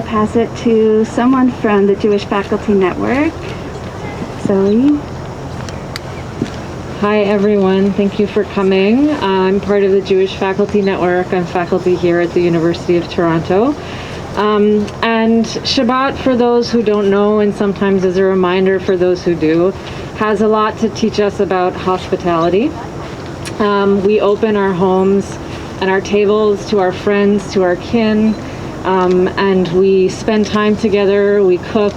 pass it to someone from the Jewish Faculty Network. Zoe. Hi everyone, thank you for coming. I'm part of the Jewish Faculty Network. I'm faculty here at the University of Toronto. And Shabbat, for those who don't know, and sometimes as a reminder for those who do, has a lot to teach us about hospitality. We open our homes and our tables to our friends, to our kin, and we spend time together, we cook,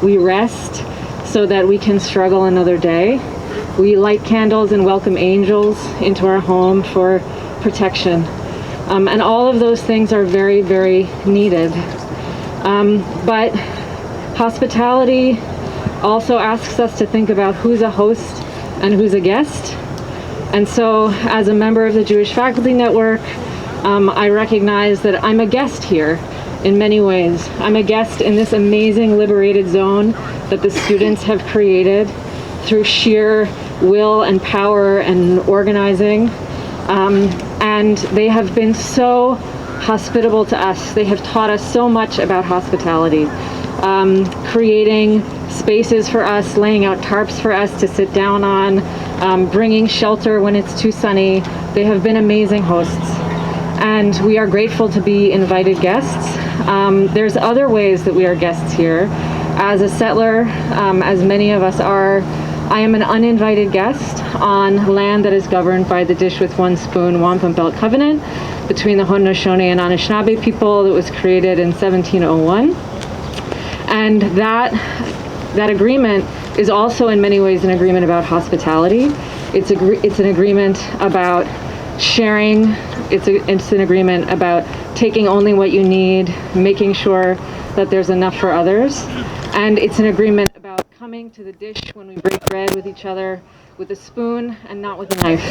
we rest so that we can struggle another day. We light candles and welcome angels into our home for protection. And all of those things are very, very needed. But hospitality also asks us to think about who's a host and who's a guest. And so as a member of the Jewish Faculty Network, I recognize that I'm a guest here in many ways. I'm a guest in this amazing liberated zone that the students have created through sheer will and power and organizing. And they have been so hospitable to us. They have taught us so much about hospitality, creating spaces for us, laying out tarps for us to sit down on, bringing shelter when it's too sunny. They have been amazing hosts. And we are grateful to be invited guests. There's other ways that we are guests here. As a settler, as many of us are, I am an uninvited guest on land that is governed by the Dish with One Spoon Wampum Belt Covenant between the Haudenosaunee and Anishinaabe people that was created in 1701. And that agreement is also in many ways an agreement about hospitality. It's an agreement about sharing. It's an agreement about taking only what you need, making sure that there's enough for others. And it's an agreement about coming to the dish when we break bread with each other with a spoon and not with a knife.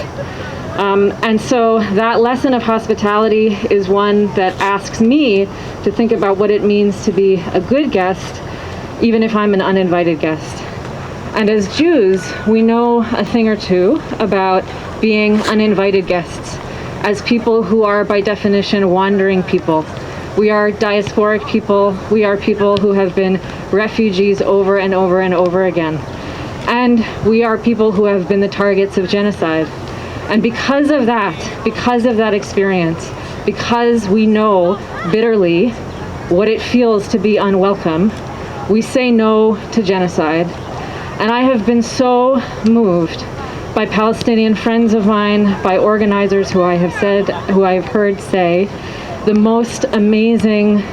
And so that lesson of hospitality is one that asks me to think about what it means to be a good guest, even if I'm an uninvited guest. And as Jews, we know a thing or two about being uninvited guests, as people who are by definition wandering people. We are diasporic people. We are people who have been refugees over and over and over again. And we are people who have been the targets of genocide. And because of that experience, because we know bitterly what it feels to be unwelcome, we say no to genocide. And I have been so moved by Palestinian friends of mine, by organizers who I have heard say the most amazing,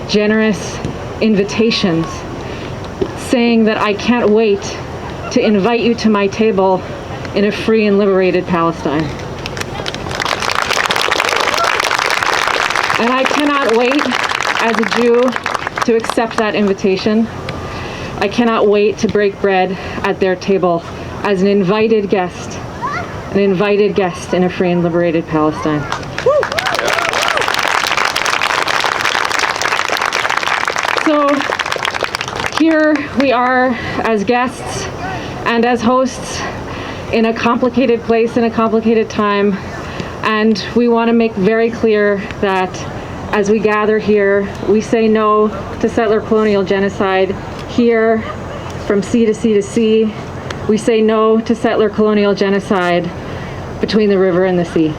generous invitations, saying that I can't wait to invite you to my table in a free and liberated Palestine. And I cannot wait, as a Jew, to accept that invitation. I cannot wait to break bread at their table as an invited guest in a free and liberated Palestine. So here we are as guests and as hosts in a complicated place, in a complicated time, and we want to make very clear that as we gather here, we say no to settler colonial genocide here from sea to sea to sea. We say no to settler colonial genocide between the river and the sea.